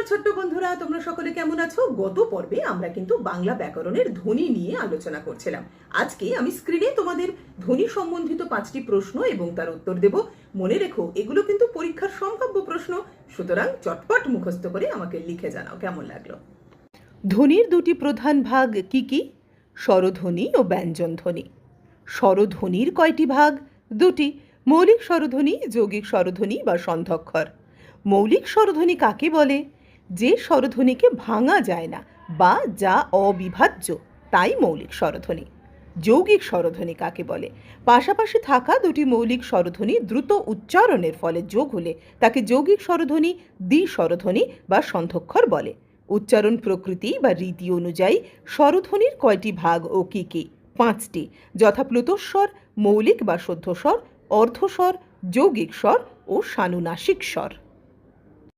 ছোট্ট বন্ধুরা, তোমরা সকলে কেমন আছো? গত পর্বে আমরা কিন্তু বাংলা ব্যাকরণের ধ্বনি নিয়ে আলোচনা করছিলাম। আজকে আমি স্ক্রিনে তোমাদের ধ্বনি সম্বন্ধিত 5টি প্রশ্ন এবং তার উত্তর দেব। মনে রেখো, এগুলো কিন্তু পরীক্ষার সম্ভাব্য প্রশ্ন, সুতরাং চটপট মুখস্থ করে আমাকে লিখে জানাও কেমন লাগলো। ধ্বনির দুটি প্রধান ভাগ কি কি? স্বরধ্বনি ও ব্যঞ্জন ধ্বনি। স্বরধ্বনির কয়টি ভাগ? দুটি। মৌলিক স্বরধ্বনি, যৌগিক স্বরধ্বনি বা সন্ধ্যক্ষর। মৌলিক স্বরধ্বনি কাকে বলে? যে স্বরধ্বনিকে ভাঙা যায় না বা যা অবিভাজ্য, তাই মৌলিক স্বরধ্বনি। যৌগিক স্বরধ্বনি কাকে বলে? পাশাপাশি থাকা দুটি মৌলিক স্বরধ্বনি দ্রুত উচ্চারণের ফলে যোগ হলে তাকে যৌগিক স্বরধ্বনি, দ্বি-স্বরধ্বনি বা সন্ধ্যক্ষর বলে। উচ্চারণ প্রকৃতি বা রীতি অনুযায়ী স্বরধ্বনির কয়টি ভাগ ও কি কি? 5টি, যথা প্লুতস্বর, মৌলিক বা শুদ্ধস্বর, অর্ধস্বর, যৌগিক স্বর ও সানুনাসিক স্বর।